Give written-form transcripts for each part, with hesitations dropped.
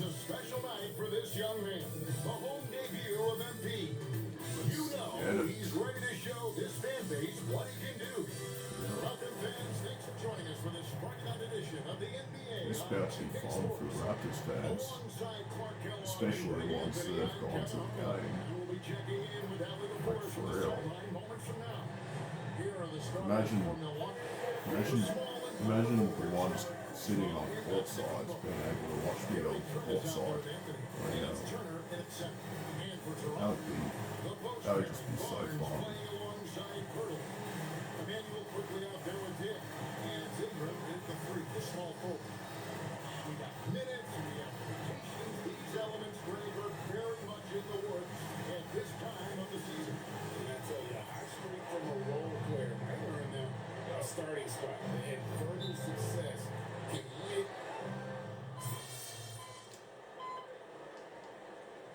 is a special night for this young man. The home debut of MP. You know he's ready to show this fan base what he can do. Welcome fans, thanks for joining us for this Friday night edition of the NBA. It's about to be fun for Raptors fans, especially once they've gone to the game. Like for real. Imagine the ones sitting on court sides being able to watch me on court side. That would just be so fun. Emmanuel quickly out there with Dick, and Ingram is the freak, the small forward. We got minutes, we have rotations. These elements, Greg, are very much in the works at this time of the season. And I tell you, I streak from a role player. I learned them a starting spot and further success can lead.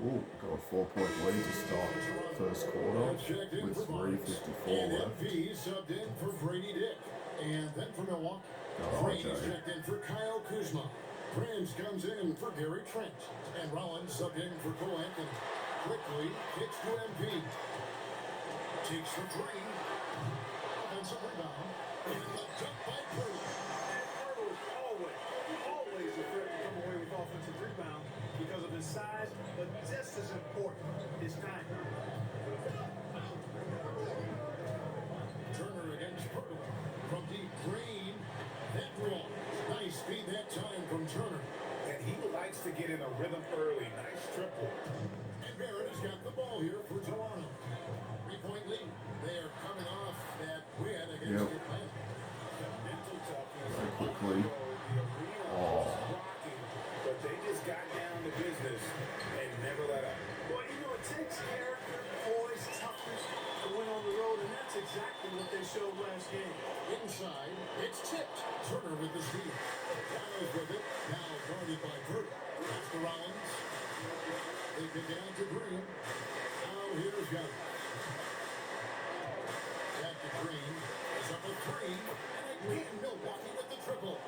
Ooh, got a 4-point lead to start first quarter with 3:54 left. Subbed in for Brady Dick. And then for Milwaukee, Brady checked in for Kyle Kuzma. Prince comes in for Gary Trent. And Rollins subbed in for Cole Anthony. Quickly kicks to MP. Takes for three. Offensive rebound. And the jump by Purdy. Purdy is always a threat to come away with offensive rebound because of his size, but just as important, his timing. Turner against Purdy. From deep Green. That wrong. Nice speed that time from Turner. And he likes to get in a rhythm early. Nice triple. And Barrett has got the ball here for Toronto. 3-point lead. They are coming off that win against Atlanta. The mental toughness. Very quickly. The arena was rocking, but they just got down to business and never let up. Well, you know, it takes character, poise, toughness to win on the road, and that's exactly what they showed last game. Inside, it's tipped. Turner with the steal. Giles with it. Now guarded by Purdy. That's to Rollins. They pick it out to Green. Now here's Giles. Back to Green. He's up a three. And again, Milwaukee with the triple.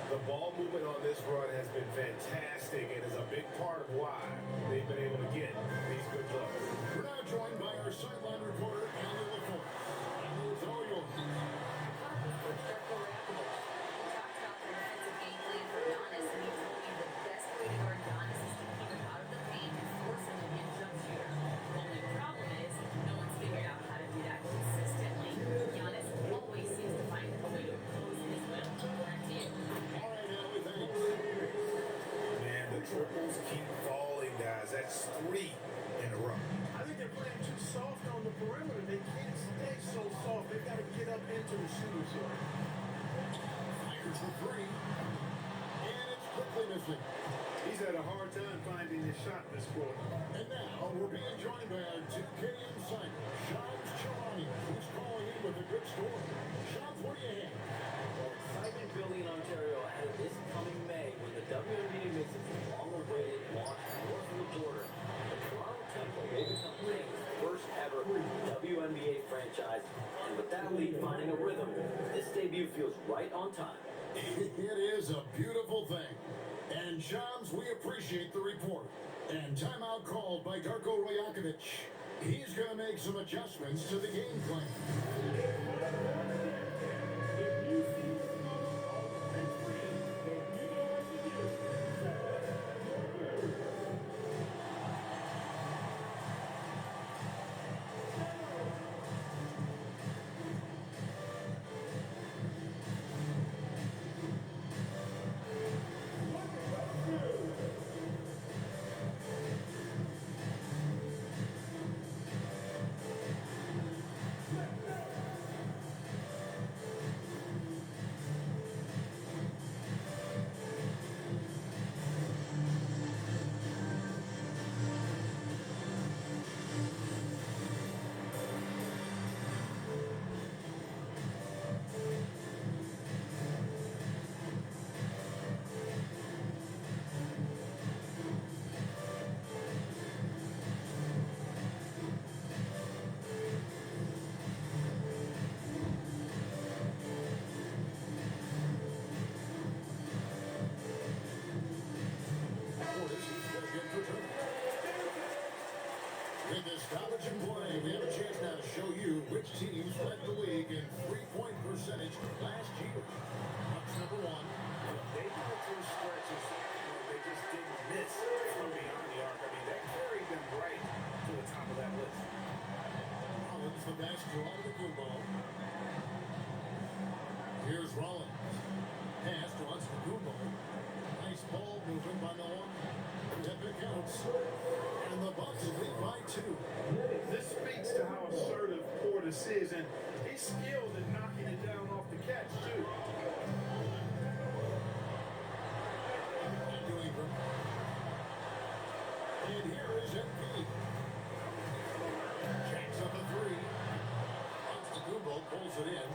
The ball movement on this run has been fantastic and is a big part of why they've been able to get these good looks. We're now joined by our sideline reporter, Alan LaForce. It's all yours. Triples keep falling, guys. That's 3 in a row. I think they're playing too soft on the perimeter. They can't stay so soft. They've got to get up into the shooters here. Fires for three. And it's quickly missing. He's had a hard time finding his shot this quarter. And now we're being joined by our 2K insider, Shams Charania, who's calling in with a good story. Shams, what do you have? Well, excitement building in Ontario ahead of this coming May when the WNBA makes its long-awaited launch north of the border. The Toronto Temple will become Maine's first ever WNBA franchise, and with that league finding a rhythm, this debut feels right on time. It is a beautiful thing. And Shams, we appreciate the report. And timeout called by Darko Rajakovic. He's going to make some adjustments to the game plan. this stoppage and play, we have a chance now to show you which teams led the league in three-point percentage last year. Bucks number one. They went through stretches where they just didn't miss from beyond the arc. I mean, that carried them right to the top of that list. Rollins the pass to Antetokounmpo. Here's Rollins. Pass to Antetokounmpo. Nice ball movement by Milwaukee. Epic counts. And the Bucks lead by 2. This speaks to how assertive Portis is, and he's skilled at knocking it down off the catch, too. New Ingram. And here is MP. Jacks up a 3. Antetokounmpo pulls it in.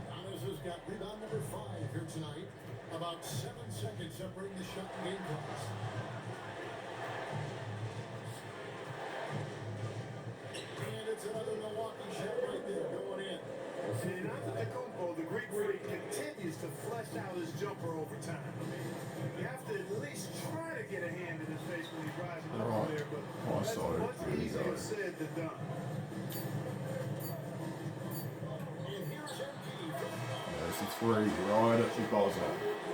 Giannis has got rebound number 5 here tonight. About 7 seconds separating the shot and game clocks. And it's another Milwaukee shot right there going in. And Antetokounmpo, the Greek freak, continues to flesh out his jumper over time. You have to at least try to get a hand in his face when he's rising up there, but that's much easier said than done. And here's MP. There's the 3 right at the buzzer.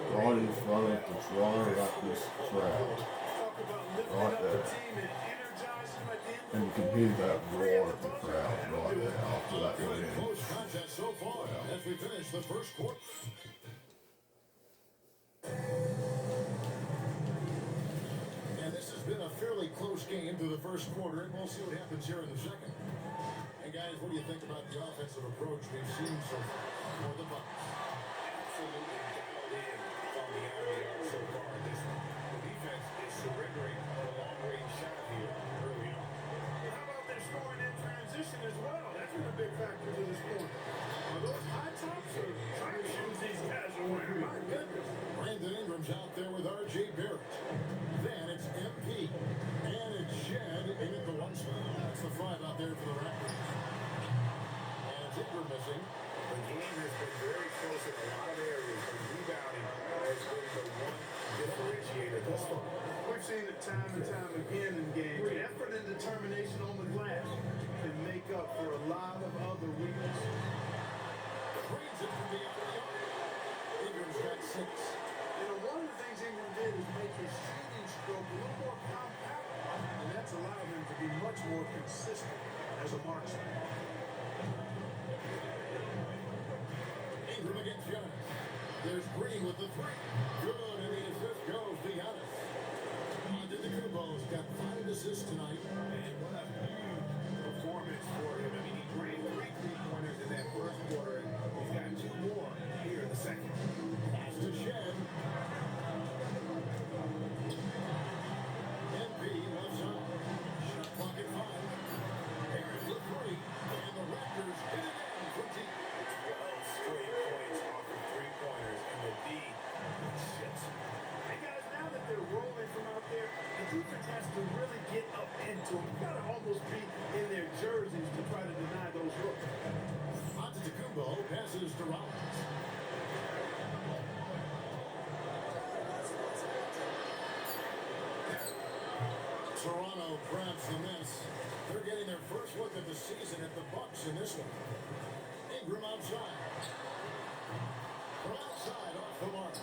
Right in front of the Toronto Raptors crowd. Talk about lifting Right up there. the team and energizing them at the end. And you can hear that roar of the crowd right there after that went in. Close contest so far as we finish the first quarter. And this has been a fairly close game through the first quarter, and we'll see what happens here in the second. And guys, what do you think about the offensive approach we've seen so far for the Bucks? Absolutely dialed in from beyond the arc so far in this one. The defense is surrendering on a long-range shot here early on. And how about their scoring in transition as well? That's been a big factor to this point. Are those high tops or track shoes these guys are wearing? My goodness. Brandon Ingram's out there with R.J. Barrett. Then it's MP. And it's Shed in at the 1 spot. That's the 5 out there for the Raptors. And it's Ingram missing. The game has been very close in a lot of areas, but rebounding has been the one differentiator thus far. We've seen it time and time again in games. Effort and determination on the glass can make up for a lot of other weaknesses. Brings it from the area. Ingram's got 6. You know, one of the things Ingram did is make his shooting stroke a little more compact, and that's allowed him to be much more consistent as a marksman. Ingram against Giannis. There's Green with the 3. Good, and the assist goes to Giannis. Antetokounmpo's got 5 assists tonight. And what a huge performance for him. I mean, he drained 3 3-pointers in that first quarter, and he's got 2 more here in the second. Pass to Shed. MP left side. Shot clock at 5. Harris with 3. And the Raptors hit it in for deep. 12 straight points off of 3-pointers, and the D ships. Hey guys, now that they're rolling from out there, the defense has to really get up into them. You gotta almost be in their jerseys to try to deny those looks. Antetokounmpo passes to Rollins. Toronto grabs the miss. They're getting their first look at the season at the Bucks in this one. Ingram outside. From outside off the mark.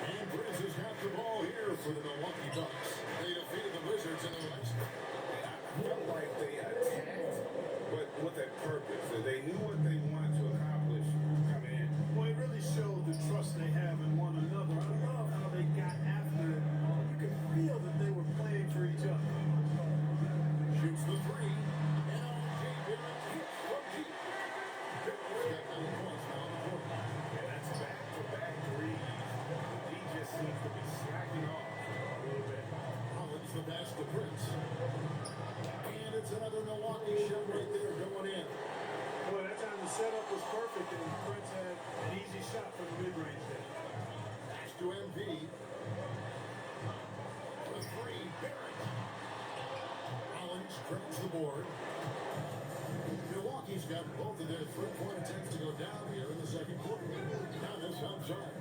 And Bridges has got the ball here for the Milwaukee Bucks. They defeated the Wizards in the West. I felt like they attacked, but with a purpose. They knew what they wanted to accomplish coming in. Well, it really showed the trust they have in one another. I love how they got after it. You can feel that they were playing for each other. Shoots the 3. And R.J. Barrett hits from deep. Barrett's got 9 points now on the court. And that's back-to-back threes. The D just seems to be slacking off a little bit. Rollins the pass to Prince. And it's another Milwaukee shot right there going in. Boy, that time the setup was perfect, and Prince had an easy shot from the mid-range there. Pass to MP. The 3, Barrett. Rollins grabs the board. Milwaukee's got both of their 3-point attempts to go down here in the second quarter. Giannis outside.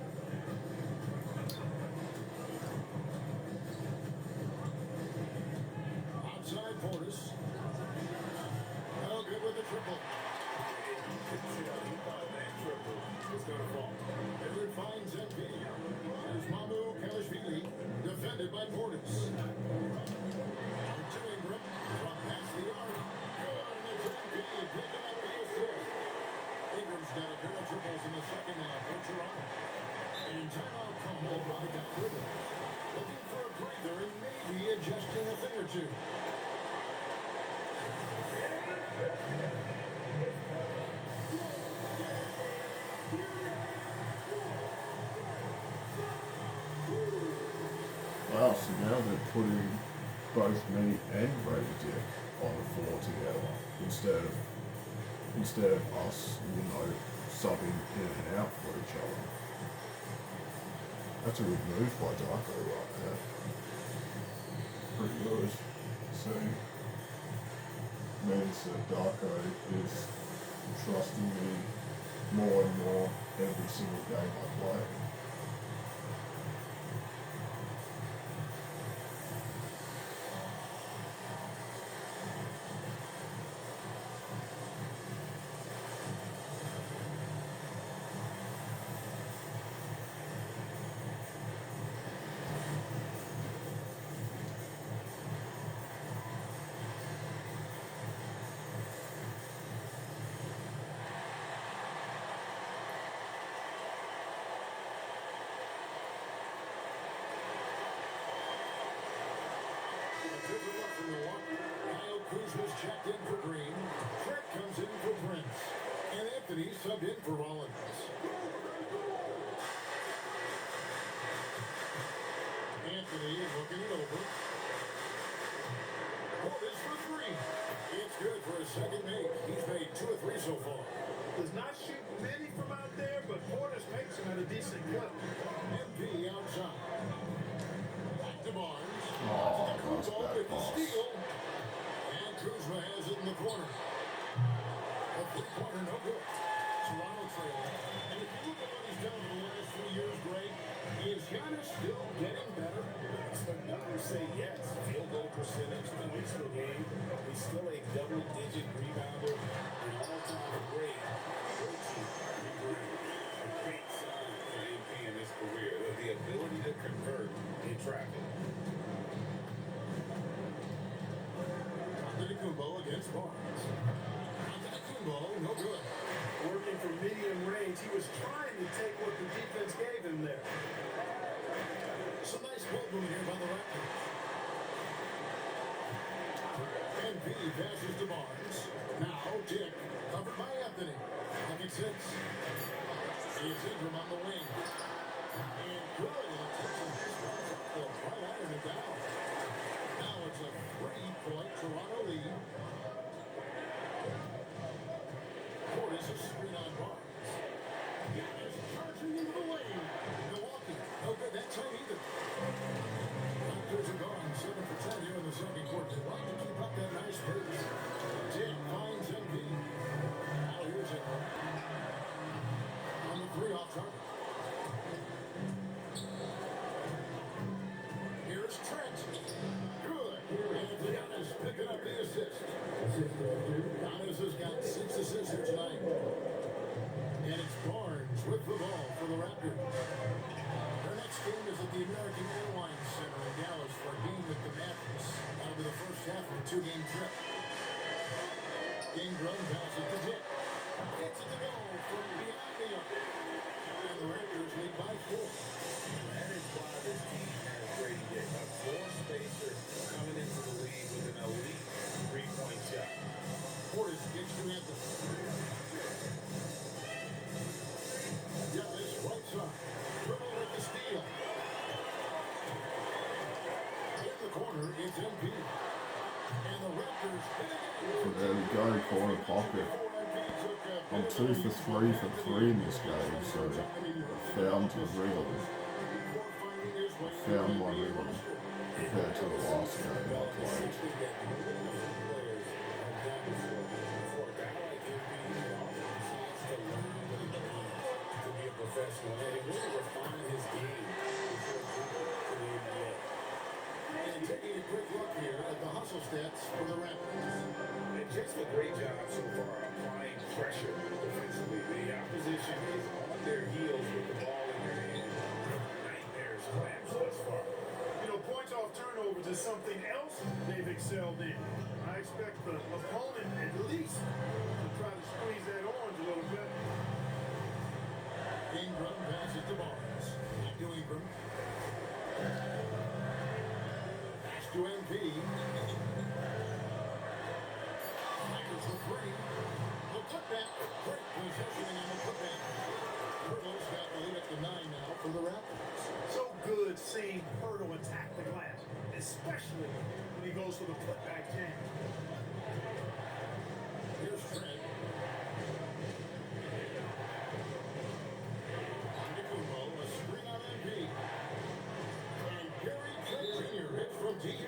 Outside Portis. suggesting a thing or two. Wow, so now they're putting both me and Brady Dick on the floor together instead of us, you know, subbing in and out for each other. That's a good move by Darko right there. Pretty good. See, means that Darko is trusting me more and more every single game I play. From Milwaukee, Kyle Kuzma's checked in for Green. Trent comes in for Prince. And Anthony subbed in for Rollins. Anthony looking it over. Portis for three. It's good for his second make. He's made 2 of 3 so far. Does not shoot many from out there, but Portis makes him at a decent clip. MP outside. Back to Barnes. Oh, Kuzma bad with the pass. steal. And Kuzma has it in the corner. A three-pointer, no good. Toronto trailing. And if you look at what he's done in the last 3 years, Greg, is Giannis still getting better? The numbers say yes. Field goal percentage, points per game. He's still a double-digit rebounder. An all-time great. A great sign for MP in his career. The ability to convert in traffic. Antetokounmpo against Barnes. Antetokounmpo, no good. Working from medium range, he was trying to take what the defense gave him there. Some nice ball movement here by the Raptors. MP passes to Barnes. Now Dick, covered by Anthony. Pocket 6. It's Ingram on the wing. And good. And it takes him right iron it down. Now it's a 3-point Toronto lead. Portis a screen on Barnes. Giannis charging into the lane. Milwaukee, no good that time either. Raptors are gone 7 for 10 here in the second quarter. They want to keep up that nice pace. Dick finds MP. Now here's it. On the 3 off target. Here's Trent. Good. And Giannis picking up the assist. Giannis has got 6 assists here tonight. And it's Barnes with the ball for the Raptors. Their next game is at the American Airlines Center in Dallas for a game with the Mavericks. That'll be the first half of a 2-game trip. Ingram passes to Dick. Gets it to go from beyond the arc. And the Raptors lead by 4. That is why this team has Brady Dick, a floor spacer coming into the league with an elite three-point shot. Portis gets to Anthony. Giannis right side. Dribble with the steal. In the corner, it's MP. And the Raptors hit it. So there we go, corner pocket. I'm 2 for 3 in this game, so I found the rhythm. I found my rhythm compared to the last game I played. Professional and really refine his game before the NBA. And taking a quick look here at the hustle stats for the Raptors. And just a great job so far applying pressure defensively. The opposition is on their heels with the ball in their hand. Nightmares collapse thus far. You know, points off turnovers is something else they've excelled in. I expect the opponent at least to try to squeeze that orange a little bit. Ingram passes to Barnes. Back to Ingram. Pass to MP. Fires the three. The putback. Great positioning on the putback. Hurdle's got the lead at the 9 now for the Raptors. So good seeing Hurdle attack the glass, especially when he goes for the putback jam. Here's Trent. Antetokounmpo, a screen on MP. And Gary Trent Jr. hits from deep.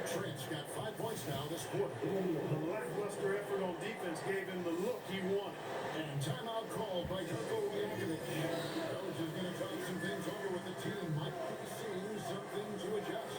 Trent's got 5 points now this quarter. The lackluster effort on defense gave him the look he wanted. And timeout called by Darko Milwaukee. Coach is going to talk some things over with the team. Might be seeing something to adjust.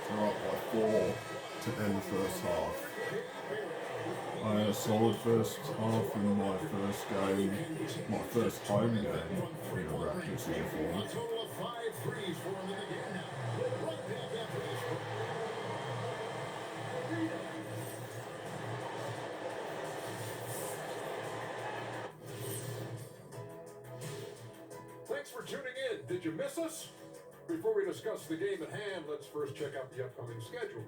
They're up by 4 to end the first half. I had a solid first half in my first game, my first home game in a Raptors uniform. A total of 5 threes for him in the game now. Right back after this break. Thanks for tuning in. Did you miss us? Before we discuss the game at hand, let's first check out the upcoming schedule.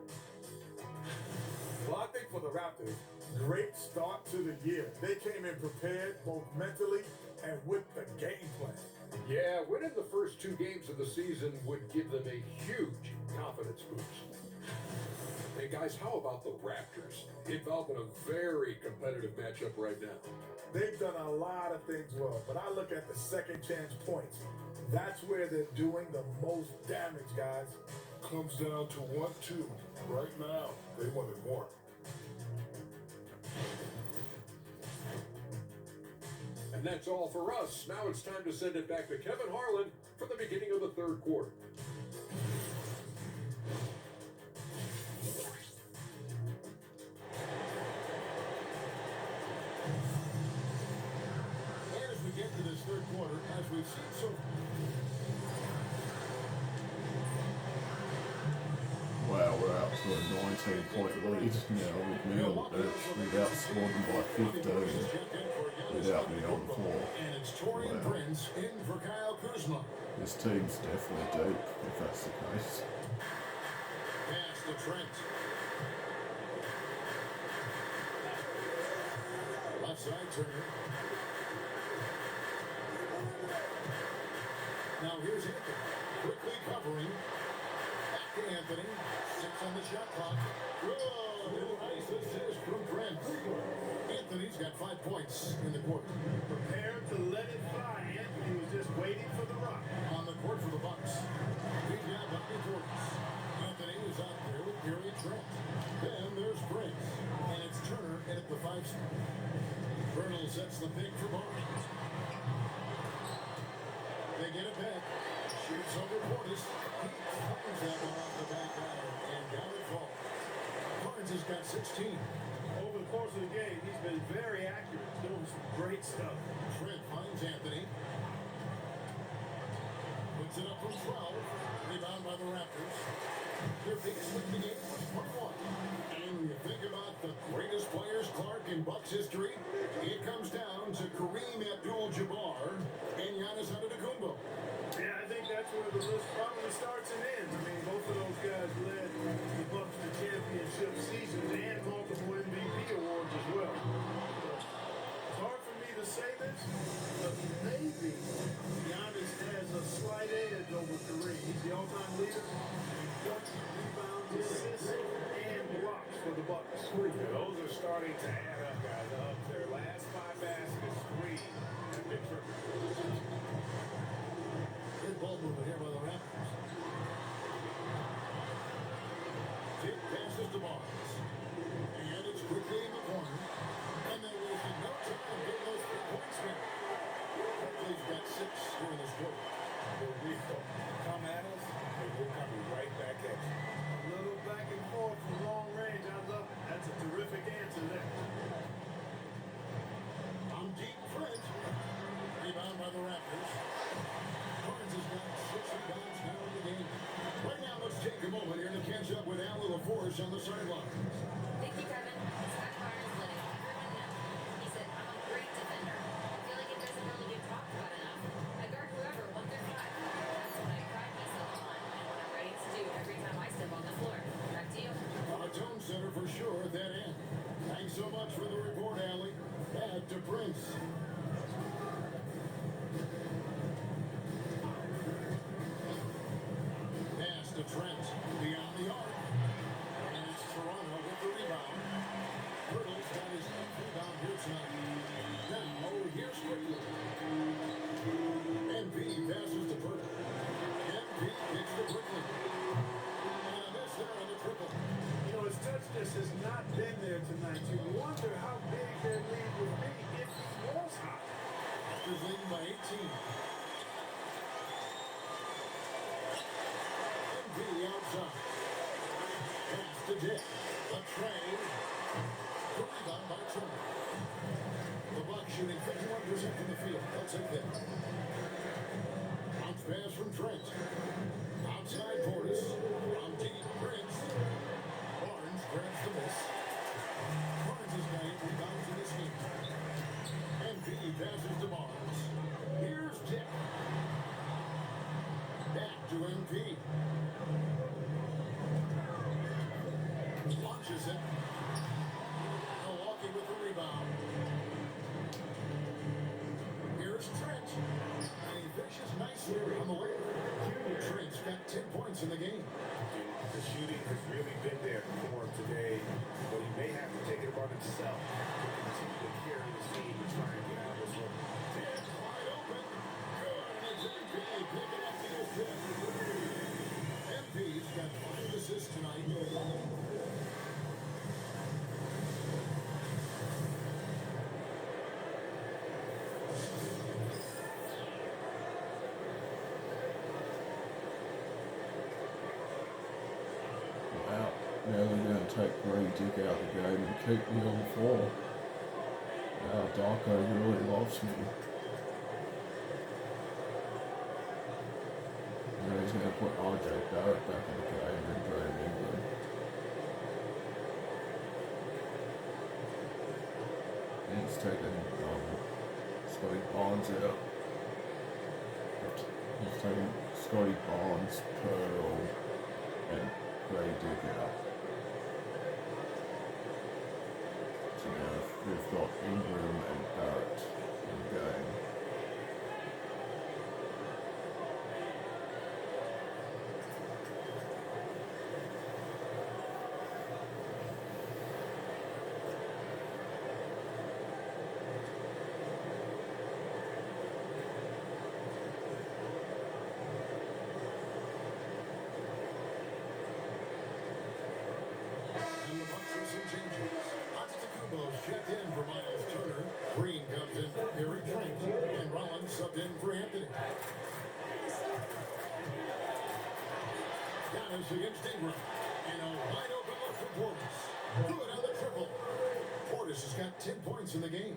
Well, I think for the Raptors, great start to the year. They came in prepared both mentally and with the game plan. Yeah, winning the first 2 games of the season would give them a huge confidence boost. Hey guys, how about the Raptors? Involved in a very competitive matchup right now. They've done a lot of things well, but I look at the second chance points. That's where they're doing the most damage, guys. Comes down to 1-2. Right now, they wanted more. And that's all for us. Now it's time to send it back to Kevin Harlan for the beginning of the third quarter. And as we get to this third quarter, as we've seen so Wow, we're out to a 19-point lead now with me on the bench. We've outscored them by 15 without me on the floor. And it's Torian Wow. Prince in for Kyle Kuzma. This team's definitely deep, if that's the case. Pass to Trent. Left side Turner. Now here's Anthony. Quickly covering. Back to Anthony. 6 on the shot clock. Whoa! Nice assist from Trent. Anthony's got 5 points in the quarter. Prepared to let it fly. Anthony was just waiting for the rock. On the court for the Bucks. Big guy Bobby Portis. Anthony is out there with Gary and Trent. Then there's Prince. And it's Turner in at the 5 spot. Vernal sets the pick for Barnes. They get it back. Shoots over Portis. He finds that one off the back iron and got it fall. Barnes has got 16. Over the course of the game, he's been very accurate, doing some great stuff. Trent finds Anthony. Puts it up from 12. Rebound by the Raptors. Their biggest lead in the game was 21. And you think about the greatest players, Clark, in Bucks history, it comes down to Kareem Abdul-Jabbar and Giannis Antetokounmpo. Yeah, I think that's where the list probably starts and ends. I mean, both of those guys led the Bucks to championship seasons and multiple MVP awards as well. It's hard for me to say this, but maybe Giannis has a slight edge over Kareem. He's the all-time leader in points, rebounds, assists, and blocks for the Bucks. Those are starting to add up, guys. Their last 5 baskets, 3 have been triple. Good ball movement here by the Raptors. Tip passes to Barnes. And it's quickly in the corner. And they wasted no time getting those 3 points back. They've got 6 here in this quarter. We come at us, and we're coming right back at you. A little back and forth from long range. I love it. That's a terrific answer there. On deep French. Rebound by the Raptors. Barnes has got 6 rebounds now in the game. Right now, let's take a moment here to catch up with Al LaForce on the sideline. Thank you, Kevin. Scott Barnes is letting everyone know. He said, I'm a great defender. I feel like it doesn't really get talked about enough. I guard whoever, 1 through 5. That's what I pride myself on and what I'm ready to do every time I step on the floor. Back to you. A tone setter for sure at that end. Thanks so much for the report, Allie. Back to Prince. Pass to Trent. Beyond the arc. And it's Toronto with the rebound. Hurdle's got his 8th rebound here tonight. Now, here's Quickly. MP passes to Hurdle. MP kicks to Quickly. And a miss there on the triple. You know, his touchness has not been there tonight. You wonder how big their lead would be if he was hot. Raptors leading by 18. MV outside. Pass to Dick. A trade. The rebound by Turner. The Bucks shooting 51% from the field. They'll take that. Bounce pass from Trent. Outside Portis. On deep Prince. Barnes grabs the miss. Barnes has got 8 rebounds in this game. MP passes to Barnes. Here's Dick. Back to MP. Launches it. Milwaukee with the rebound. Here's Trent. And he finishes nicely on the way. Trent's got 10 points in the game. The shooting has really been there for him today, but he may have to take it upon himself to continue to carry the team and try and get out of this one. Dick wide open. Good. And it's MP picking up the assist. MP's got 5 assists tonight. Wow. Now they're going to take Greg Dick out of the game and keep me on 4. Wow, Darko really loves me. Now he's going to put RJ Barrett back in the game and Brandon Ingram. He's taken Scotty Barnes out. He's taken Scotty Barnes, Pearl, and Greg Dick out. So now we've got Ingram and Barrett in the game. And the Bucks with some changes. Antetokounmpo's checked in for Miles Turner. Green comes in for Gary Trent. And Rollins subbed in for Anthony. Giannis against Ingram. And a wide open look for Portis. Good on the triple. Portis has got 10 points in the game.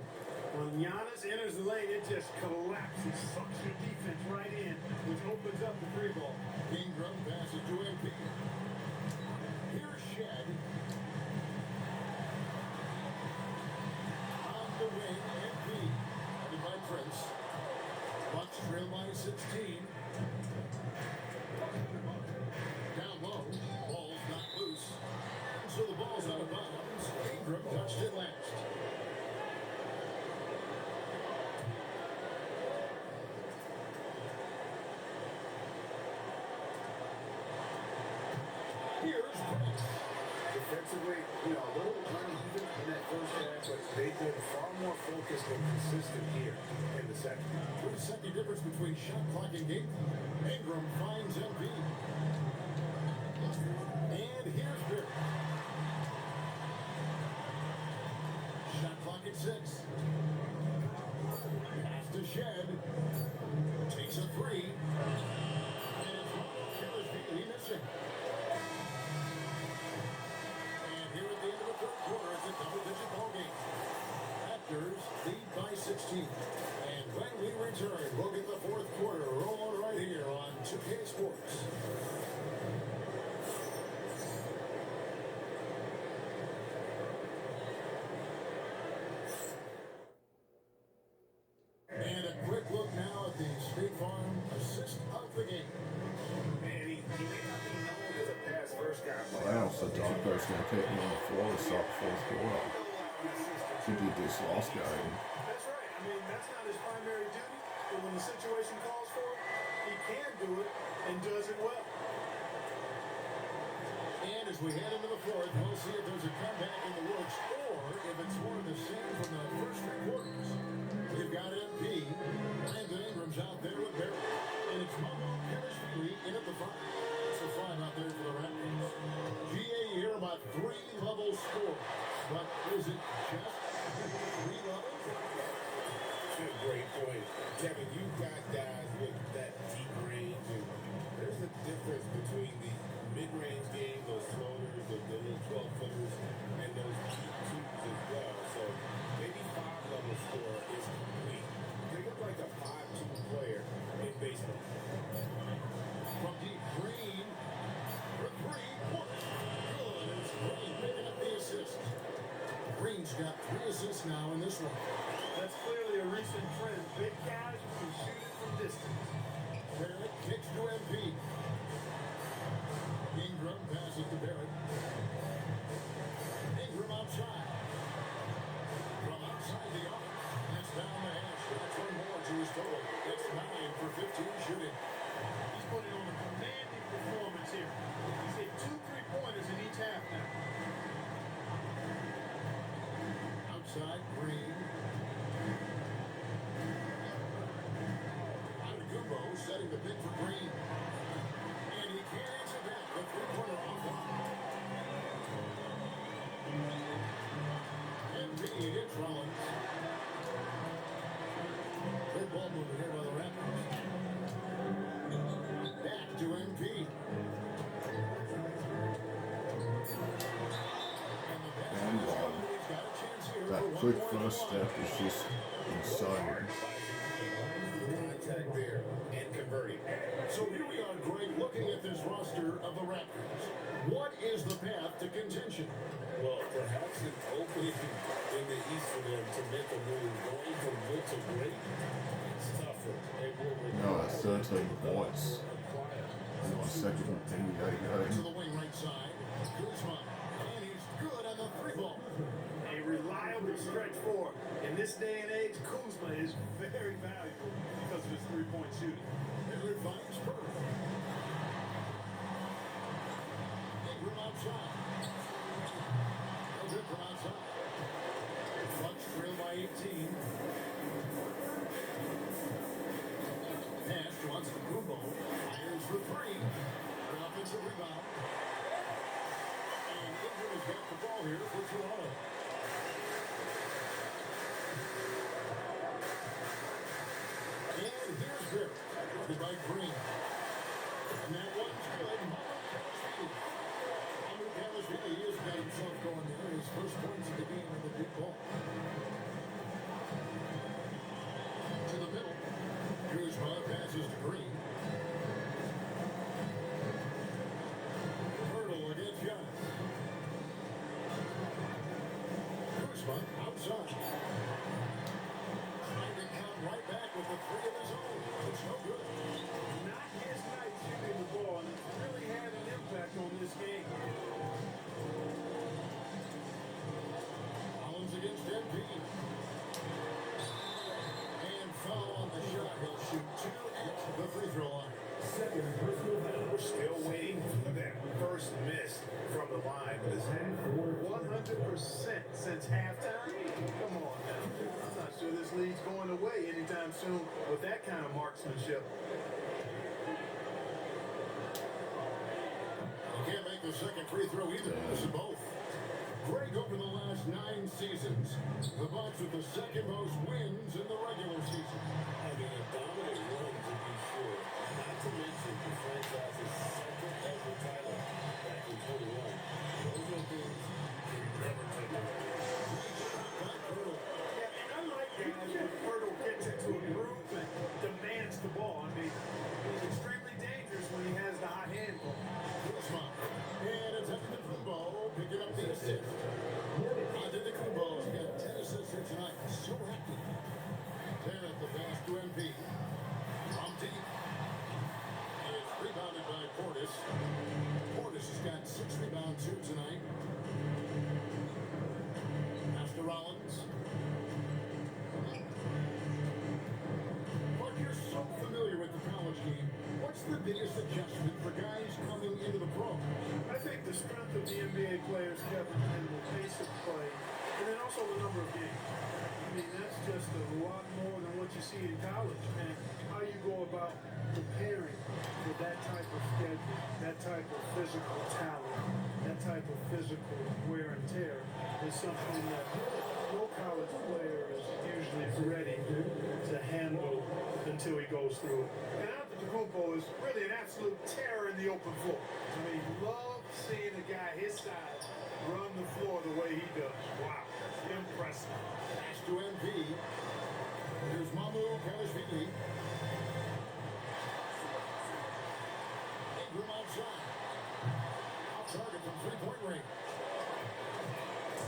When Giannis enters the lane, it just collapses. Sucks your defense right in, which opens up the 3 ball. Ingram passes to MP. Here's Shed. On the wing, MP. Headed by Prince. Bucks trail by 16. Down low. Ball's not loose. And so the ball's out of bounds. Ingram touched it last. You know, a little uneven in that first half, but they've been far more focused and consistent here in the second. 3-second difference between shot clock and game. Ingram finds MP. And here's Barrett. Shot clock at 6. Pass to Shed. Takes a 3. And it's Milwaukee missing. And here at the end of the third quarter, it's a double-digit ball game. Raptors lead by 16. And when we return, we'll get the fourth quarter rolling right here on 2K Sports. And a quick look now at the State Farm assist of the game. Man, he may not be known as a pass first guy. Wow, so Darko's going to keep him on the floor to start the fourth quarter. He did this last game. That's right. I mean, that's not his primary duty, but when the situation calls for it, he can do it and does it well. And as we head into the fourth, we'll see if there's a comeback in the works or if it's more of the same from the first three quarters. We've got MP. Brandon Ingram's out there with Barrett. And it's Milwaukee in at the front. It's a 5 out there for the Raptors. GA here about 3 level score. But is it just 3 levels? That's a great point. Kevin, you've got guys with that deep range, and there's a difference between the mid-range game, those floaters, the little 12-footers, and those deep twos as well. So maybe 5-level score is complete. They look like a 5-2 player in baseball. From deep, Green for 3 points. Good. It's Green picking up the assist. Green's got 3 assists now in this one. That's clearly a recent trend. Big guys who can shoot it from distance. Barrett kicks to MP. Ingram passes to Barrett. Ingram outside. From outside the arc. That's down the hash. That's 1 more to his total. That's 9 for 15 shooting. He's putting on a commanding performance here. He's hit 2 3-pointers in each half now. Outside Green. Gumbo setting the pick for Green. And he can't answer back. The 3-pointer offline. And Reed hits Rollins. Good ball movement here by the Raptors. Back to MP. And that quick first step is just insane. Contact there and converting. So here we are, Greg, looking at this roster of the Raptors. What is the path to contention? Well, perhaps an opening in the East for them to make a move. Going from good to great, it's tougher. They will No, 13 points in my second NBA To game. the wing right side. Kuzma. And he's good on the 3-ball. A reliable stretch forward. In this day and age, Kuzma is very valuable because of his 3-point shooting. Henry finds Spurs. Ingram outside. No good from outside. Bucks trail by 18. Nash wants to Kumbo. Fires for 3. An offensive rebound. And Ingram has got the ball here for Toronto. And here's Barrett. Guarded by Green. And that one's good. Mamu Kelly has got himself going there. His first points of the game on the big ball. To the middle. Kuzma passes to Green. Hurdle against Giannis. Kuzma outside. Trying to come right back with the 3 of his own. It's no good. Not his night shooting the ball, and it's really had an impact on this game. Collins against MP. And foul on the shot. He'll shoot 2 at the free throw line. We're still waiting for that first miss from the line, but has had 100 anytime soon with that kind of marksmanship. You can't make the second free throw either. This is both. Greg, over the last 9 seasons, the Bucks with the second most wins in the regular season. Having a dominant run, to be sure. Not to mention the franchise's second ever title back in 21. Those are things you can never take away. Yeah, and I like guys when Hurdle gets into a groove and demands the ball. I mean, he's extremely dangerous when he has the hot hand. Kuzma. And it's up to the Kumbo, picking up the assist. Onto the Kumbo. He got 10 assists here tonight. So happy. There at the pass to MP. From deep. It's rebounded by Portis. Portis has got 6 rebounds here tonight. Pass to Rollins. But you're so familiar with the college game. What's the biggest adjustment for guys coming into the pros? I think the strength of the NBA players, Kevin, and the pace of play, and then also the number of games. I mean, that's just a lot more than what you see in college. And how you go about preparing for that type of schedule, that type of physical talent, that type of physical wear and tear is something that no college player is usually ready to handle until he goes through it. And Antetokounmpo is really an absolute terror in the open floor. I mean, love seeing a guy his size run the floor the way he does. Wow, impressive. Pass to MP. Here's Mamu Kalashvili. Ingram outside. Off target from three-point range.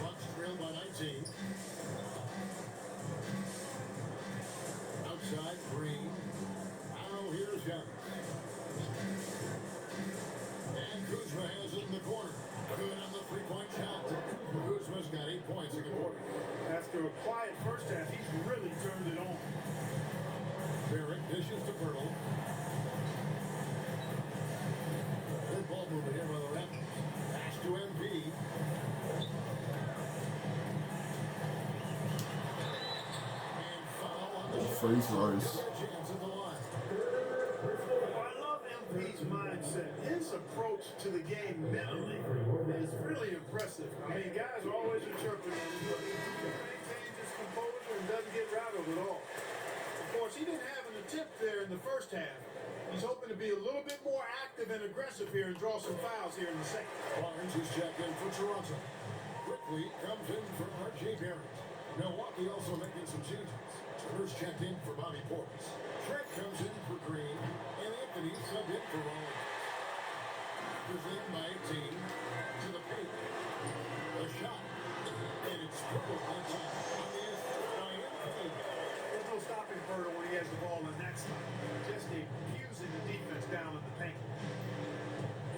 Bucks trailed by 19. Outside, Green. Now here's Young. And Kuzma has it in the corner. Good on the three-point shot. Kuzma's got 8 points in the quarter. After a quiet first half, he's really turned it on. Barrett dishes to Pirtle. Good ball movement here by the Raptors. Pass to MP. And foul on the shot. Free throws. Chance at the line. I love MP's mindset. His approach to the game mentally is really impressive. I mean, guys are always interpreting it, but he maintains his composure and doesn't get rattled at all. Of course, he didn't have an attempt there in the first half. He's hoping to be a little bit more active and aggressive here and draw some fouls here in the second. Barnes is checked in for Toronto. Quickly comes in for R.J. Barrett. Milwaukee also making some changes. Turner's checked in for Bobby Portis. Trent comes in for Green. And Anthony subbed in for Rollins. Presented by 18 to the paint. The shot. And it's Pirtle on top. On the assist by Anthony. There's no stopping Bird when he has the ball in that spot. Just abusing the defense down in the paint.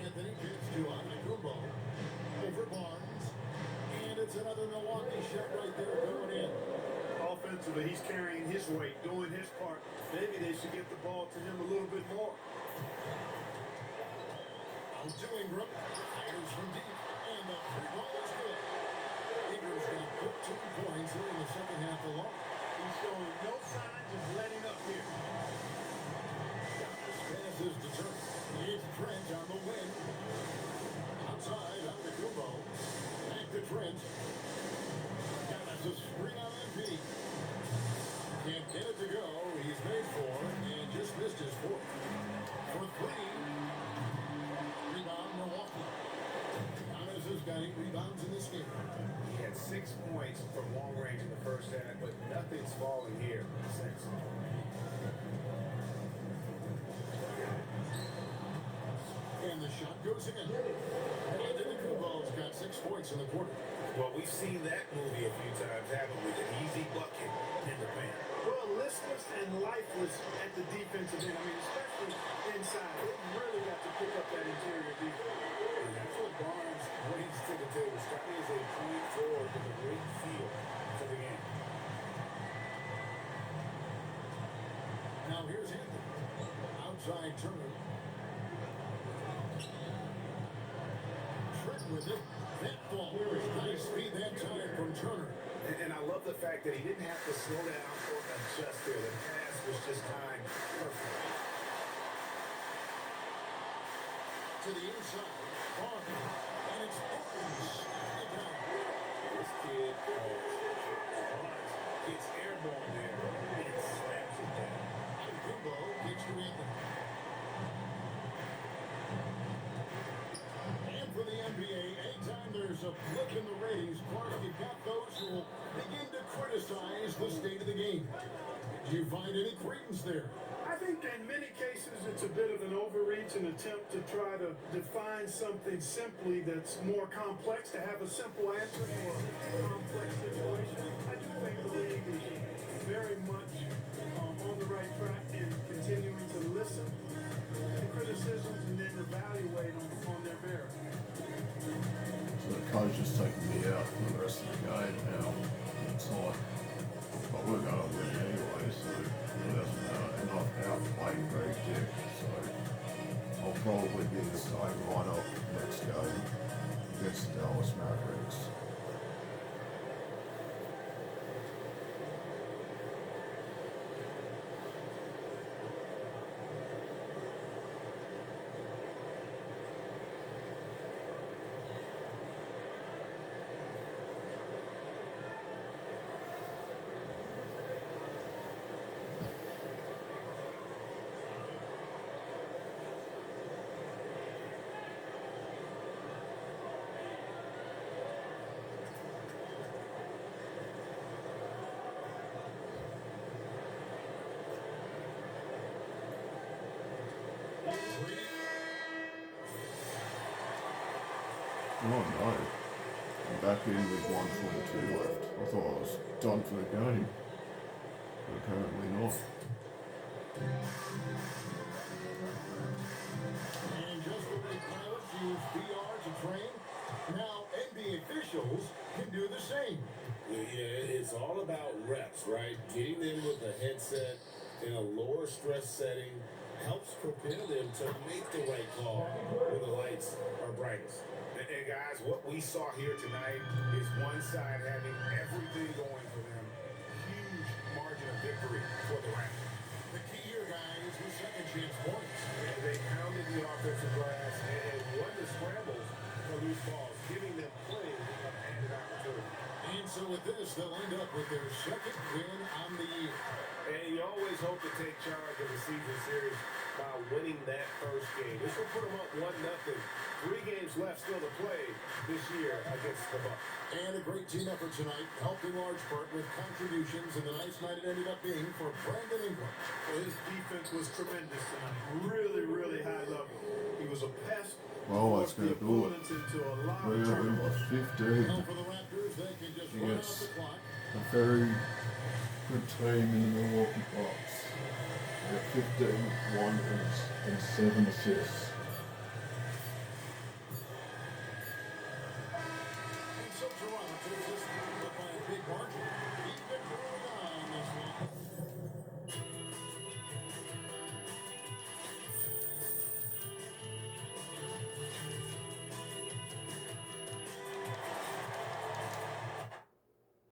Anthony gets to Antetokounmpo. Over Barnes. And it's another Milwaukee shot right there going in. Offensively, he's carrying his weight, doing his part. Maybe they should get the ball to him a little bit more. Out to Ingram. Fires from deep. And the free ball is good. Ingram's got 15 points here in the second half alone. He's showing no signs of letting up here. Giannis passes to Turner. It's Trent on the wing. Outside, Antetokounmpo. Back to Trent. Giannis a screen on MP. Can't get it to go. He's made 4 and just missed his 4th. For 3. Rebound Milwaukee. Giannis has got 8 rebounds in this game. He had 6 points from long range in the first half, but nothing's falling here since. And the shot goes in. Antetokounmpo's got 6 points in the quarter. Well, we've seen that movie a few times, haven't we? An easy bucket in the paint. Well, listless and lifeless at the defensive end. I mean, especially inside. They've really got to pick up that interior defense. And that's what Barnes brings to the table. Scotty is a point forward with a great feel for the game. Now here's Anthony. Outside Turner. Trent with it. That ball was nice speed that time from Turner. And I love the fact that he didn't have to slow down or adjust there. The pass was just timed perfect. To the inside, Barnes, and it's Barnes. This kid gets airborne there and slams it down. And Kumbo gets to Anthony. And for the NBA, anytime there's a blip in the ratings, Clark, you've got those who will begin to criticize the state of the game. Do you find any credence there? I think in many cases it's a bit of an overreach, an attempt to try to define something simply that's more complex, to have a simple answer for a complex situation. I do think the league is very much on the right track in continuing to listen to criticisms and then evaluate them on their merit. So the coach is taking me out for the rest of the game now. It's like, but we're going to win anyway, so it doesn't matter. And I've outplayed Greg Dick, so I'll probably be the same lineup next game against the Dallas Mavericks. Oh no, I'm back in with 1:22 left. I thought I was done for the game, but apparently not. And just the way pilots use VR to train, now NBA officials can do the same. Yeah, it's all about reps, right? Getting them with a headset in a lower stress setting helps prepare them to make the right call when the lights are brightest. And guys, what we saw here tonight is one side having everything going for them. Huge margin of victory for the Raptors. The key here, guys, is second chance points. And they pounded the offensive glass and won the scrambles for loose balls, giving them plenty of added opportunity. And so with this, they'll end up with their second win on the year. And you always hope to take charge of the season series by winning that first game. This will put them up 1-0. 3 games left still to play this year against the Bucks. And a great team effort tonight, helped in large part with contributions, and the nice night it ended up being for Brandon Ingram. Well, his defense was tremendous tonight. Really, really high level. He was a pest. Oh, that's going to do it. Into a lot of We're turnovers. 15 Now for the Raptors, they can just run out against the clock. a very good team in the Milwaukee Bucks. They're 15, 1 and 7 assists. And so Toronto takes this one up by a big margin.